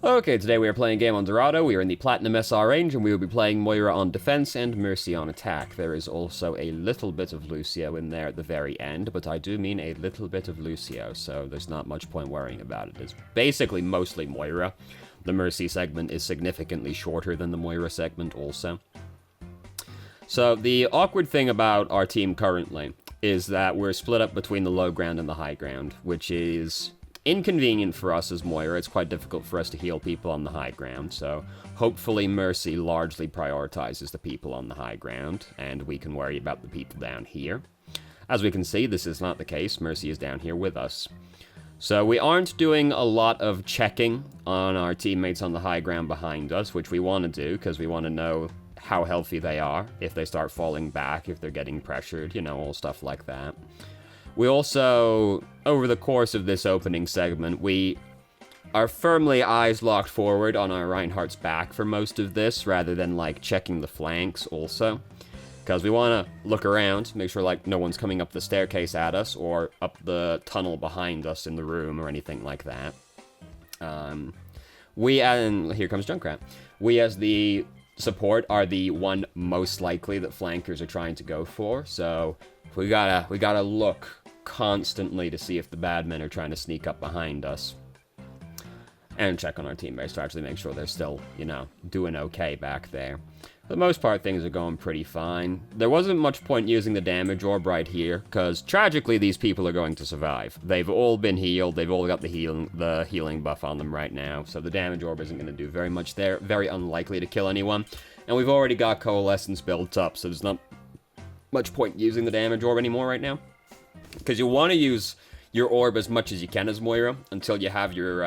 Okay, today we are playing a game on Dorado. We are in the Platinum SR range, and we will be playing Moira on defense and Mercy on attack. There is also a little bit of Lucio in there at the very end, but I do mean a little bit of Lucio, so there's not much point worrying about it. It's basically mostly Moira. The Mercy segment is significantly shorter than the Moira segment also. So the awkward thing about our team currently is that we're split up between the low ground and the high ground, which is inconvenient for us as Moira. It's quite difficult for us to heal people on the high ground, so hopefully Mercy largely prioritizes the people on the high ground, and we can worry about the people down here. As we can see, this is not the case. Mercy is down here with us. So we aren't doing a lot of checking on our teammates on the high ground behind us, which we want to do, because we want to know how healthy they are, if they start falling back, if they're getting pressured, you know, all stuff like that. We also, over the course of this opening segment, we are firmly eyes locked forward on our Reinhardt's back for most of this, rather than, like, checking the flanks also. Because we want to look around, make sure, like, no one's coming up the staircase at us, or up the tunnel behind us in the room, or anything like that. And here comes Junkrat. We, as the support, are the one most likely that flankers are trying to go for, so we gotta look constantly to see if the bad men are trying to sneak up behind us. And check on our teammates to actually make sure they're still, you know, doing okay back there. For the most part, things are going pretty fine. There wasn't much point using the damage orb right here, because tragically these people are going to survive. They've all been healed, they've all got the healing buff on them right now, so the damage orb isn't going to do very much there. Very unlikely to kill anyone. And we've already got Coalescence built up, so there's not much point using the damage orb anymore right now. Because you want to use your orb as much as you can as Moira until you have your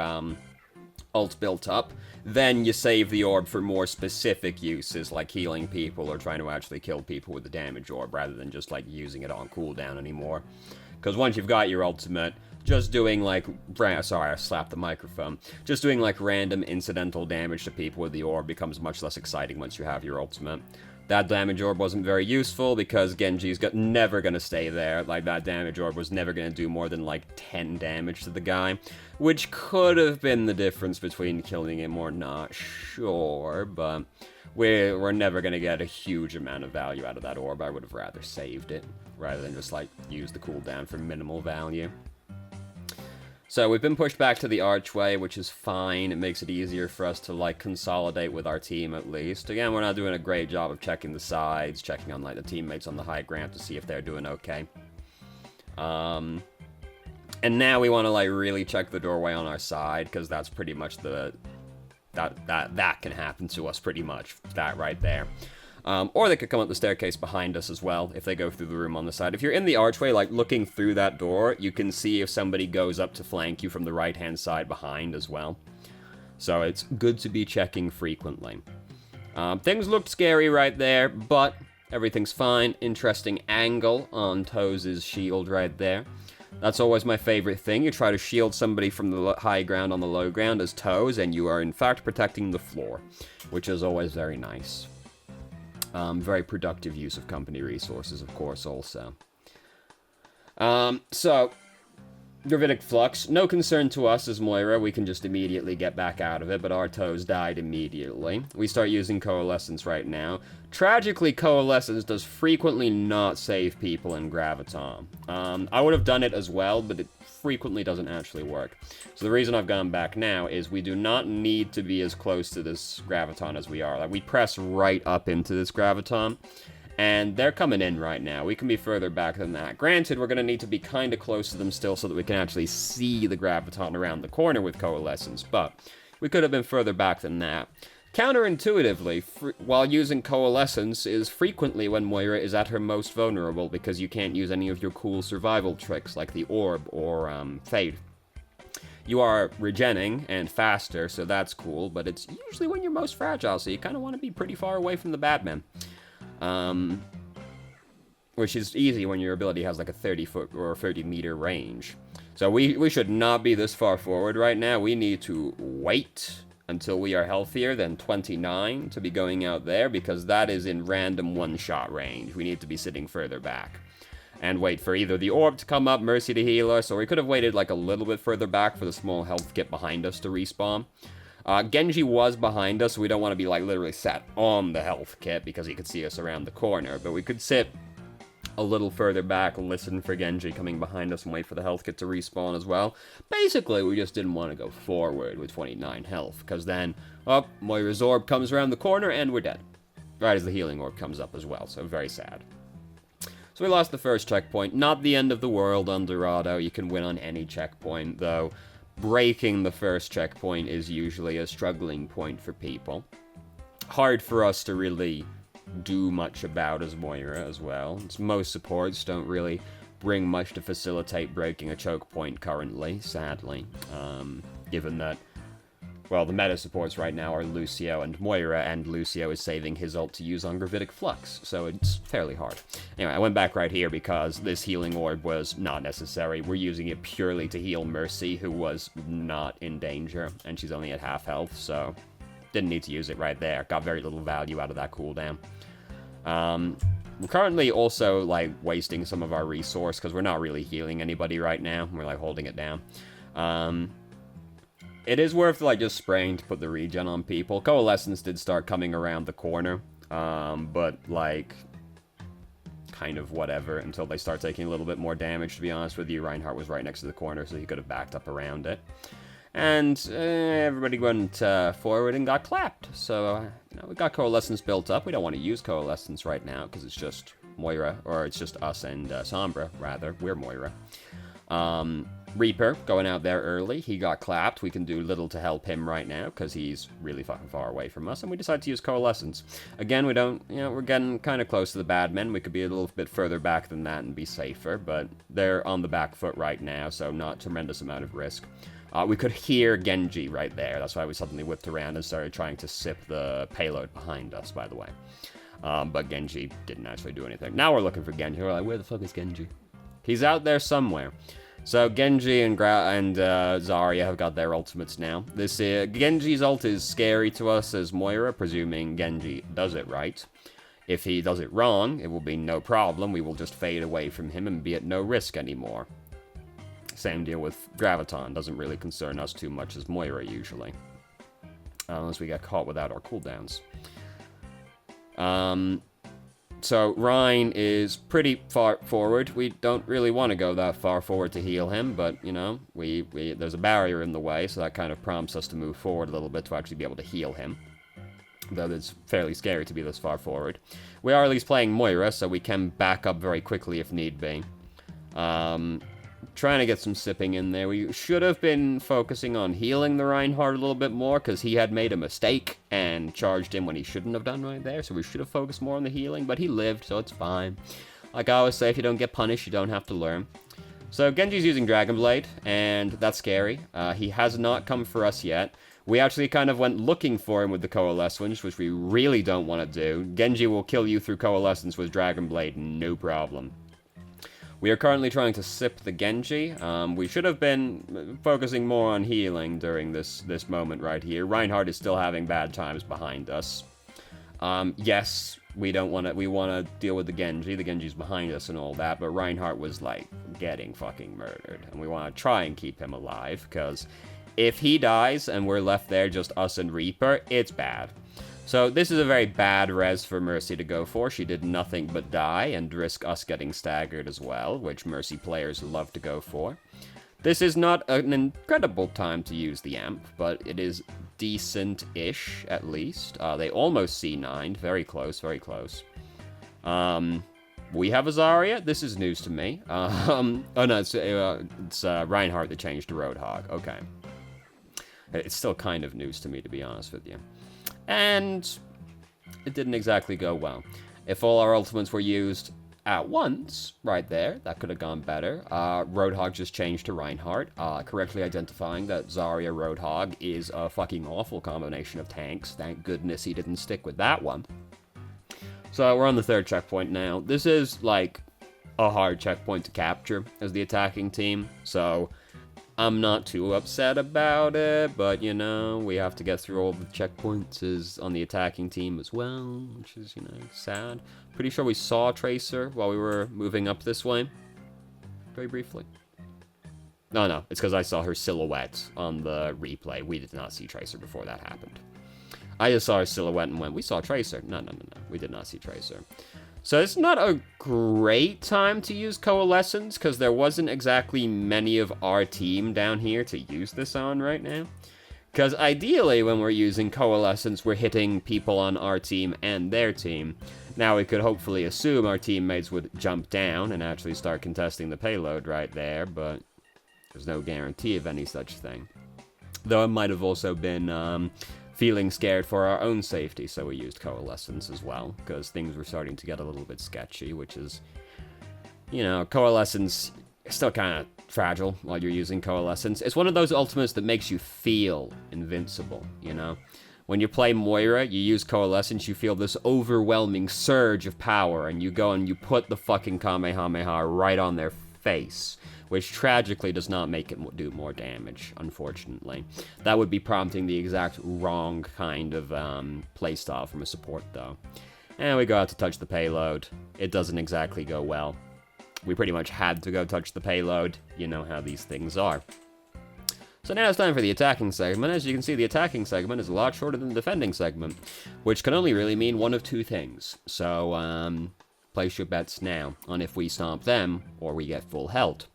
ult built up. Then you save the orb for more specific uses, like healing people or trying to actually kill people with the damage orb, rather than just like using it on cooldown anymore. Because once you've got your ultimate, just doing like, sorry, I slapped the microphone. Just doing like random incidental damage to people with the orb becomes much less exciting once you have your ultimate. That damage orb wasn't very useful because Genji's never going to stay there. Like, that damage orb was never going to do more than, like, 10 damage to the guy. Which could have been the difference between killing him or not, sure. But we're never going to get a huge amount of value out of that orb. I would have rather saved it, rather than just, like, use the cooldown for minimal value. So we've been pushed back to the archway, which is fine. It makes it easier for us to, like, consolidate with our team, at least. Again, we're not doing a great job of checking the sides, checking on, like, the teammates on the high ground to see if they're doing okay. And now we want to, like, really check the doorway on our side, because that's pretty much that can happen to us pretty much. That right there. Or they could come up the staircase behind us as well, if they go through the room on the side. If you're in the archway, like, looking through that door, you can see if somebody goes up to flank you from the right-hand side behind as well. So it's good to be checking frequently. Things looked scary right there, but everything's fine. Interesting angle on Toes' shield right there. That's always my favorite thing. You try to shield somebody from the high ground on the low ground as Toes, and you are in fact protecting the floor, which is always very nice. Very productive use of company resources, of course, also. So, Gravitic Flux, no concern to us as Moira, we can just immediately get back out of it, but our Toes died immediately. We start using Coalescence right now. Tragically, Coalescence does frequently not save people in Graviton. I would have done it as well, but it frequently doesn't actually work. So the reason I've gone back now is we do not need to be as close to this Graviton as we are. Like, we press right up into this Graviton, and they're coming in right now. We can be further back than that. Granted, we're going to need to be kind of close to them still so that we can actually see the Graviton around the corner with Coalescence, but we could have been further back than that. Counterintuitively, while using Coalescence is frequently when Moira is at her most vulnerable because you can't use any of your cool survival tricks like the Orb or Fade. You are regenning and faster, so that's cool, but it's usually when you're most fragile, so you kind of want to be pretty far away from the bad men. Which is easy when your ability has like a 30-foot or 30-meter range. So we should not be this far forward right now. We need to wait until we are healthier than 29 to be going out there, because that is in random one-shot range. We need to be sitting further back. And wait for either the orb to come up, Mercy to heal us, or we could have waited like a little bit further back for the small health kit behind us to respawn. Genji was behind us, so we don't want to be, like, literally sat on the health kit because he could see us around the corner, but we could sit a little further back and listen for Genji coming behind us and wait for the health kit to respawn as well. Basically, we just didn't want to go forward with 29 health, because then, Moira's orb comes around the corner and we're dead. Right as the healing orb comes up as well, so very sad. So we lost the first checkpoint. Not the end of the world on Dorado. You can win on any checkpoint, though breaking the first checkpoint is usually a struggling point for people. Hard for us to really do much about as Moira as well. Most supports don't really bring much to facilitate breaking a choke point currently, sadly. Given that, well, the meta supports right now are Lucio and Moira, and Lucio is saving his ult to use on Gravitic Flux, so it's fairly hard. Anyway, I went back right here because this healing orb was not necessary. We're using it purely to heal Mercy, who was not in danger, and she's only at half health, so didn't need to use it right there. Got very little value out of that cooldown. We're currently also, like, wasting some of our resource, because we're not really healing anybody right now. We're, like, holding it down. It is worth, like, just spraying to put the regen on people. Coalescence did start coming around the corner, but, like, kind of whatever until they start taking a little bit more damage, to be honest with you. Reinhardt was right next to the corner, so he could have backed up around it. And everybody went forward and got clapped. So, you know, we got Coalescence built up. We don't want to use Coalescence right now because it's just Moira, or it's just us and Sombra, rather. We're Moira. Reaper going out there early. He got clapped. We can do little to help him right now because he's really fucking far away from us. And we decided to use Coalescence. Again, we don't, you know, we're getting kind of close to the bad men. We could be a little bit further back than that and be safer. But they're on the back foot right now, so not tremendous amount of risk. We could hear Genji right there. That's why we suddenly whipped around and started trying to sip the payload behind us, by the way. But Genji didn't actually do anything. Now we're looking for Genji. We're like, where the fuck is Genji? He's out there somewhere. So Genji and Zarya have got their ultimates now. This Genji's ult is scary to us as Moira, presuming Genji does it right. If he does it wrong, it will be no problem. We will just fade away from him and be at no risk anymore. Same deal with Graviton. Doesn't really concern us too much as Moira usually. Unless we get caught without our cooldowns. So Rein is pretty far forward. We don't really want to go that far forward to heal him, but, you know, there's a barrier in the way, so that kind of prompts us to move forward a little bit to actually be able to heal him. Though it's fairly scary to be this far forward. We are at least playing Moira, so we can back up very quickly if need be. Trying to get some sipping in there. We should have been focusing on healing the Reinhardt a little bit more, because he had made a mistake and charged in when he shouldn't have done right there, so we should have focused more on the healing, but he lived, so it's fine. Like I always say, if you don't get punished, you don't have to learn. So Genji's using Dragon Blade, and that's scary. He has not come for us yet. We actually kind of went looking for him with the Coalescence, which we really don't want to do. Genji will kill you through Coalescence with Dragon Blade, no problem. We are currently trying to sip the Genji. We should have been focusing more on healing during this moment right here. Reinhardt is still having bad times behind us. Yes, we want to deal with the Genji. The Genji's behind us and all that, but Reinhardt was, like, getting fucking murdered. And we want to try and keep him alive, because if he dies and we're left there just us and Reaper, it's bad. So this is a very bad res for Mercy to go for. She did nothing but die and risk us getting staggered as well, which Mercy players love to go for. This is not an incredible time to use the amp, but it is decent-ish, at least. They almost C9'd. Very close, very close. We have a Zarya. This is news to me. Oh no, it's Reinhardt that changed to Roadhog. Okay. It's still kind of news to me, to be honest with you. And it didn't exactly go well. If all our ultimates were used at once, right there, that could have gone better. Roadhog just changed to Reinhardt, correctly identifying that Zarya Roadhog is a fucking awful combination of tanks. Thank goodness he didn't stick with that one. So we're on the third checkpoint now. This is, like, a hard checkpoint to capture as the attacking team, so I'm not too upset about it, but, you know, we have to get through all the checkpoints on the attacking team as well, which is, you know, sad. Pretty sure we saw Tracer while we were moving up this way. Very briefly. No, no, it's because I saw her silhouette on the replay. We did not see Tracer before that happened. I just saw her silhouette and went, we saw Tracer. No, no, no, no. We did not see Tracer. So it's not a great time to use Coalescence, because there wasn't exactly many of our team down here to use this on right now. Because ideally, when we're using Coalescence, we're hitting people on our team and their team. Now, we could hopefully assume our teammates would jump down and actually start contesting the payload right there, but there's no guarantee of any such thing. Though it might have also been feeling scared for our own safety, so we used Coalescence as well, because things were starting to get a little bit sketchy, which is, you know, Coalescence is still kind of fragile while you're using Coalescence. It's one of those ultimates that makes you feel invincible, you know? When you play Moira, you use Coalescence, you feel this overwhelming surge of power, and you go and you put the fucking Kamehameha right on their face, which tragically does not make it do more damage, unfortunately. That would be prompting the exact wrong kind of playstyle from a support, though. And we go out to touch the payload. It doesn't exactly go well. We pretty much had to go touch the payload. You know how these things are. So now it's time for the attacking segment. As you can see, the attacking segment is a lot shorter than the defending segment, which can only really mean one of two things. So, place your bets now on if we stomp them or we get full health.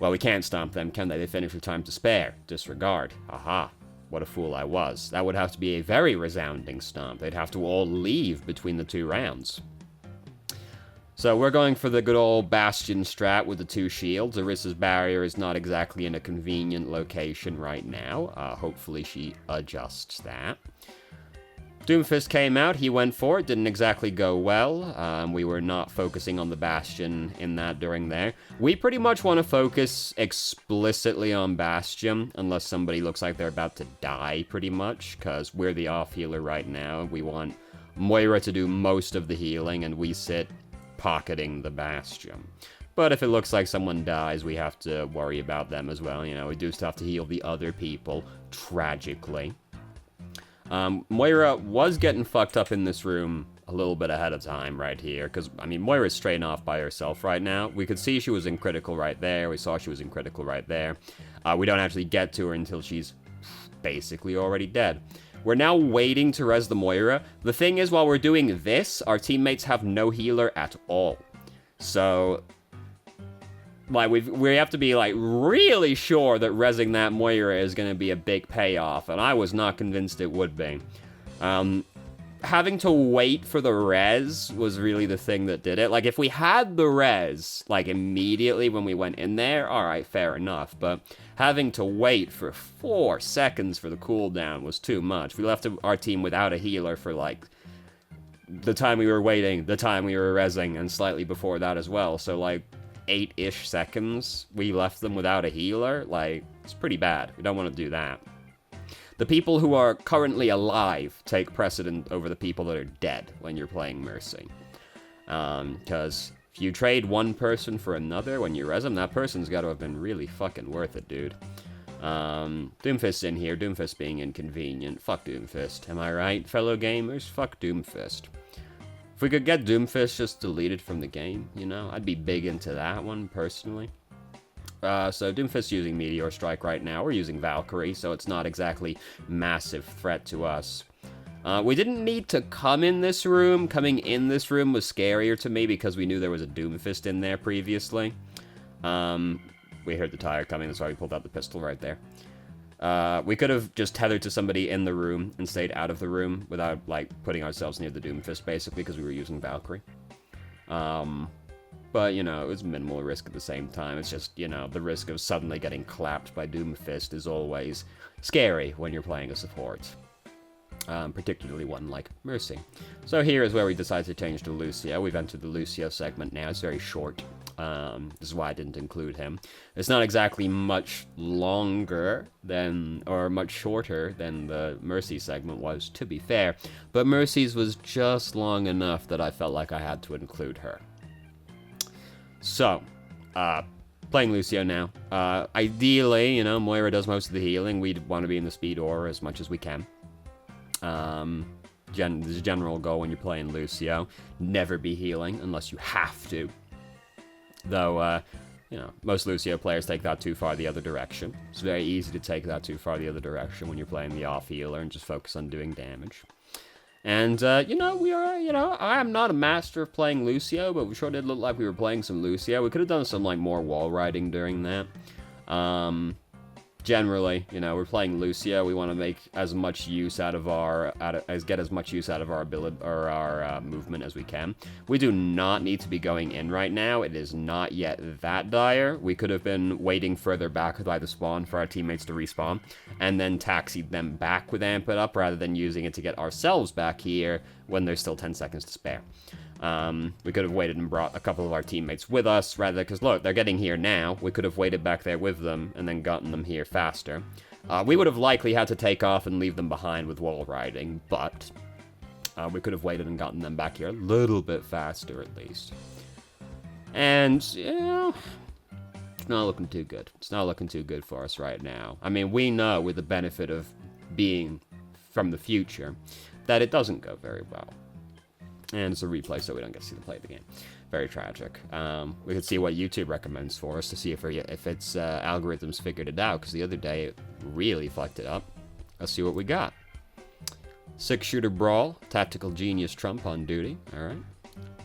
Well, we can't stomp them, can they? They finish with time to spare. Disregard. Aha. What a fool I was. That would have to be a very resounding stomp. They'd have to all leave between the 2 rounds. So we're going for the good old Bastion strat with the 2 shields. Orissa's barrier is not exactly in a convenient location right now. Hopefully she adjusts that. Doomfist came out, he went for it, didn't exactly go well. We were not focusing on the Bastion in that during there. We pretty much want to focus explicitly on Bastion, unless somebody looks like they're about to die, pretty much, because we're the off-healer right now. We want Moira to do most of the healing, and we sit pocketing the Bastion. But if it looks like someone dies, we have to worry about them as well. You know, we do still have to heal the other people, tragically. Moira was getting fucked up in this room a little bit ahead of time right here, because, I mean, Moira's straight off by herself right now. We could see she was in critical right there. We saw she was in critical right there. We don't actually get to her until she's basically already dead. We're now waiting to res the Moira. The thing is, while we're doing this, our teammates have no healer at all. So, like, we have to be, like, really sure that resing that Moira is going to be a big payoff, and I was not convinced it would be. Having to wait for the res was really the thing that did it. Like, if we had the res, like, immediately when we went in there, alright, fair enough, but having to wait for 4 seconds for the cooldown was too much. We left our team without a healer for, like, the time we were waiting, the time we were resing, and slightly before that as well, so, like, 8-ish seconds, we left them without a healer. Like, it's pretty bad. We don't want to do that. The people who are currently alive take precedent over the people that are dead when you're playing Mercy. Because if you trade one person for another when you res them, that person's got to have been really fucking worth it, dude. Doomfist's in here. Doomfist being inconvenient. Fuck Doomfist. Am I right, fellow gamers? Fuck Doomfist. If we could get Doomfist just deleted from the game, you know, I'd be big into that one, personally. So Doomfist's using Meteor Strike right now. We're using Valkyrie, so it's not exactly massive threat to us. We didn't need to come in this room. Coming in this room was scarier to me because we knew there was a Doomfist in there previously. We heard the tire coming, that's why we pulled out the pistol right there. We could have just tethered to somebody in the room and stayed out of the room without, like, putting ourselves near the Doomfist, basically, because we were using Valkyrie. But, you know, it was minimal risk at the same time. It's just, you know, the risk of suddenly getting clapped by Doomfist is always scary when you're playing a support. Particularly one like Mercy. So here is where we decide to change to Lucio. We've entered the Lucio segment now. It's very short. This is why I didn't include him. It's not exactly much longer than, or much shorter than the Mercy segment was, to be fair. But Mercy's was just long enough that I felt like I had to include her. So, playing Lucio now. Ideally, you know, Moira does most of the healing. We'd want to be in the speed aura as much as we can. There's a general goal when you're playing Lucio. Never be healing unless you have to. Though, you know, most Lucio players take that too far the other direction. It's very easy to take that too far the other direction when you're playing the off healer and just focus on doing damage. And, you know, I am not a master of playing Lucio, but we sure did look like we were playing some Lucio. We could have done some, like, more wall riding during that. Generally, you know, we're playing Lucio. We want to make as much use out of our, get as much use out of our ability, or our movement as we can. We do not need to be going in right now. It is not yet that dire. We could have been waiting further back by the spawn for our teammates to respawn, and then taxied them back with Amp It Up, rather than using it to get ourselves back here when there's still 10 seconds to spare. We could have waited and brought a couple of our teammates with us, rather, because look, they're getting here now. We could have waited back there with them, and then gotten them here faster. We would have likely had to take off and leave them behind with wall riding, but we could have waited and gotten them back here a little bit faster, at least. And, you know, it's not looking too good. It's not looking too good for us right now. I mean, we know, with the benefit of being from the future, that it doesn't go very well. And it's a replay, so we don't get to see the play of the game. Very tragic. We could see what YouTube recommends for us to see if its algorithms figured it out, because the other day it really fucked it up. Let's see what we got. 6-shooter brawl, tactical genius Trump on duty. Alright.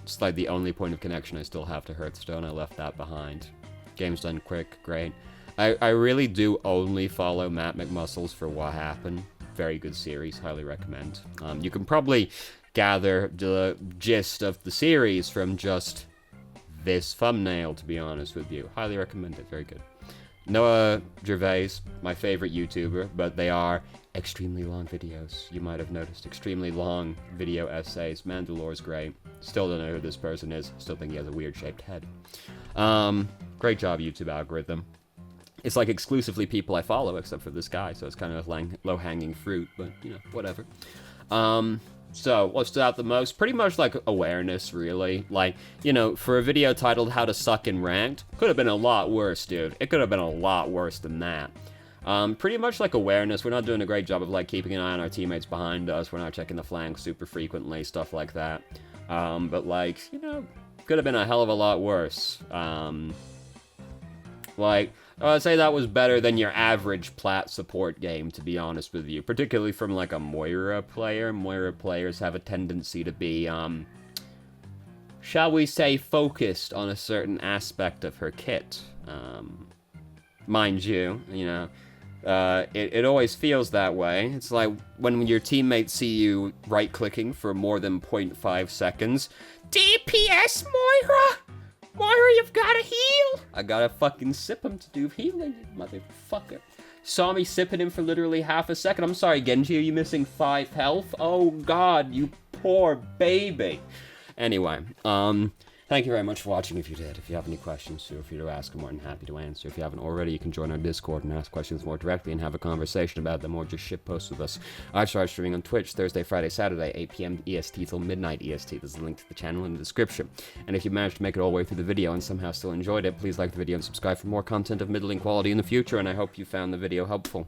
It's like the only point of connection I still have to Hearthstone. I left that behind. Game's done quick, great. I really do only follow Matt McMuscles for What Happened. Very good series, highly recommend. You can probably gather the gist of the series from just this thumbnail, to be honest with you. Highly recommend it, very good. Noah Gervais, my favorite YouTuber, but they are extremely long videos. You might have noticed extremely long video essays. Mandalore's great. Still don't know who this person is. Still think he has a weird shaped head. Great job, YouTube algorithm. It's like exclusively people I follow, except for this guy, so it's kind of low-hanging fruit, but, you know, whatever. So, what stood out the most? Pretty much, like, awareness, really. Like, you know, for a video titled How to Suck in Ranked, could have been a lot worse, dude. It could have been a lot worse than that. Pretty much, like, awareness. We're not doing a great job of, like, keeping an eye on our teammates behind us. We're not checking the flanks super frequently, stuff like that. But, like, you know, could have been a hell of a lot worse. Like, I'd say that was better than your average plat support game, to be honest with you. Particularly from, like, a Moira player. Moira players have a tendency to be, shall we say, focused on a certain aspect of her kit. Mind you, you know, it always feels that way. It's like when your teammates see you right-clicking for more than 0.5 seconds. DPS, Moira! Moira, you've gotta heal! I gotta fucking sip him to do healing, you motherfucker. Saw me sipping him for literally half a second. I'm sorry, Genji, are you missing 5 health? Oh god, you poor baby. Anyway, thank you very much for watching if you did. If you have any questions, feel free to ask. I'm more than happy to answer. If you haven't already, you can join our Discord and ask questions more directly and have a conversation about them, or just shitpost with us. I've started streaming on Twitch Thursday, Friday, Saturday, 8 p.m. EST till midnight EST. There's a link to the channel in the description. And if you managed to make it all the way through the video and somehow still enjoyed it, please like the video and subscribe for more content of middling quality in the future, and I hope you found the video helpful.